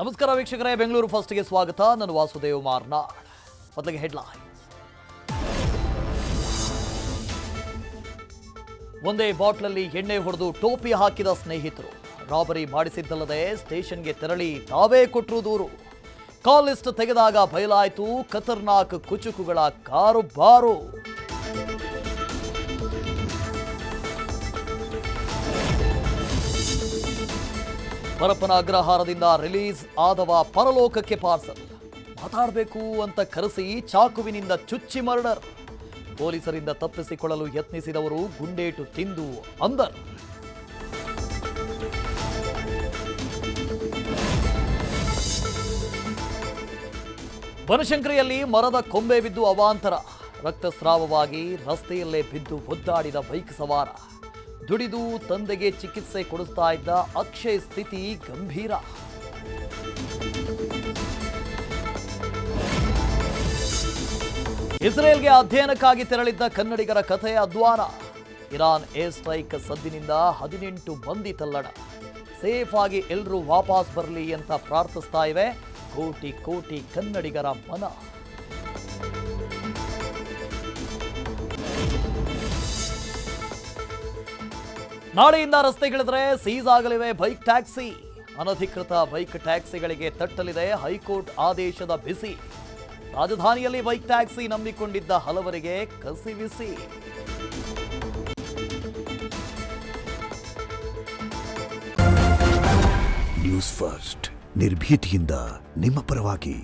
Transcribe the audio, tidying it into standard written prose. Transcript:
ನಮಸ್ಕಾರ ವೀಕ್ಷಕರೇ, ಬೆಂಗಳೂರು ಫಸ್ಟ್ ಗೆ ಸ್ವಾಗತ. ನಾನು ವಾಸುದೇವ್ ಮಾರ್ನಾಡ್. ಮೊದಲಿಗೆ ಹೆಡ್ಲೈನ್. ಒಂದೇ ಬಾಟ್ಲಲ್ಲಿ ಎಣ್ಣೆ ಹೊಡೆದು ಟೋಪಿ ಹಾಕಿದ ಸ್ನೇಹಿತರು ರಾಬರಿ ಮಾಡಿಸಿದ್ದಲ್ಲದೆ ಸ್ಟೇಷನ್ಗೆ ತೆರಳಿ ತಾವೇ ಕೊಟ್ಟರು ದೂರು. ಕಾಲ್ ಲಿಸ್ಟ್ ತೆಗೆದಾಗ ಬಯಲಾಯಿತು ಖತರ್ನಾಕ್ ಕುಚುಕುಗಳ ಕಾರುಬಾರು. ಪರಪ್ಪನ ಅಗ್ರಹಾರದಿಂದ ರಿಲೀಸ್ ಆದವ ಪರಲೋಕಕ್ಕೆ ಪಾರ್ಸಲ್. ಮಾತಾಡಬೇಕು ಅಂತ ಕರೆಸಿ ಚಾಕುವಿನಿಂದ ಚುಚ್ಚಿ ಮರ್ಡರ್. ಪೊಲೀಸರಿಂದ ತಪ್ಪಿಸಿಕೊಳ್ಳಲು ಯತ್ನಿಸಿದವರು ಗುಂಡೇಟು ತಿಂದು ಅಂದರ್. ಬನಶಂಕರಿಯಲ್ಲಿ ಮರದ ಕೊಂಬೆ ಬಿದ್ದು ಅವಾಂತರ. ರಕ್ತಸ್ರಾವವಾಗಿ ರಸ್ತೆಯಲ್ಲೇ ಬಿದ್ದು ಒದ್ದಾಡಿದ ಬೈಕ್ ಸವಾರ. ದುಡಿದು ತಂದೆಗೆ ಚಿಕಿತ್ಸೆ ಕೊಡಿಸ್ತಾ ಇದ್ದ ಅಕ್ಷಯ್ ಸ್ಥಿತಿ ಗಂಭೀರ. ಇಸ್ರೇಲ್ಗೆ ಅಧ್ಯಯನಕ್ಕಾಗಿ ತೆರಳಿದ್ದ ಕನ್ನಡಿಗರ ಕಥೆ ಅಧ್ವಾನ. ಇರಾನ್ ಏರ್ ಸ್ಟ್ರೈಕ್ ಸದ್ದಿನಿಂದ 18 ಮಂದಿ ತಲ್ಲಣ. ಸೇಫ್ ಆಗಿ ಎಲ್ಲರೂ ವಾಪಸ್ ಬರಲಿ ಅಂತ ಪ್ರಾರ್ಥಿಸ್ತಾ ಇವೆ ಕೋಟಿ ಕೋಟಿ ಕನ್ನಡಿಗರ ಮನ. ನಾಳೆಯಿಂದ ರಸ್ತೆಗಿಳಿದರೆ ಸೀಸ್ ಆಗಲಿವೆ ಬೈಕ್ ಟ್ಯಾಕ್ಸಿ. ಅನಧಿಕೃತ ಬೈಕ್ ಟ್ಯಾಕ್ಸಿಗಳಿಗೆ ತಟ್ಟಲಿದೆ ಹೈಕೋರ್ಟ್ ಆದೇಶದ ಬಿಸಿ. ರಾಜಧಾನಿಯಲ್ಲಿ ಬೈಕ್ ಟ್ಯಾಕ್ಸಿ ನಂಬಿಕೊಂಡಿದ್ದ ಹಲವರಿಗೆ ಕಸಿವಿಸಿ. ನ್ಯೂಸ್ ಫಸ್ಟ್, ನಿರ್ಭೀತಿಯಿಂದ ನಿಮ್ಮ ಪರವಾಗಿ.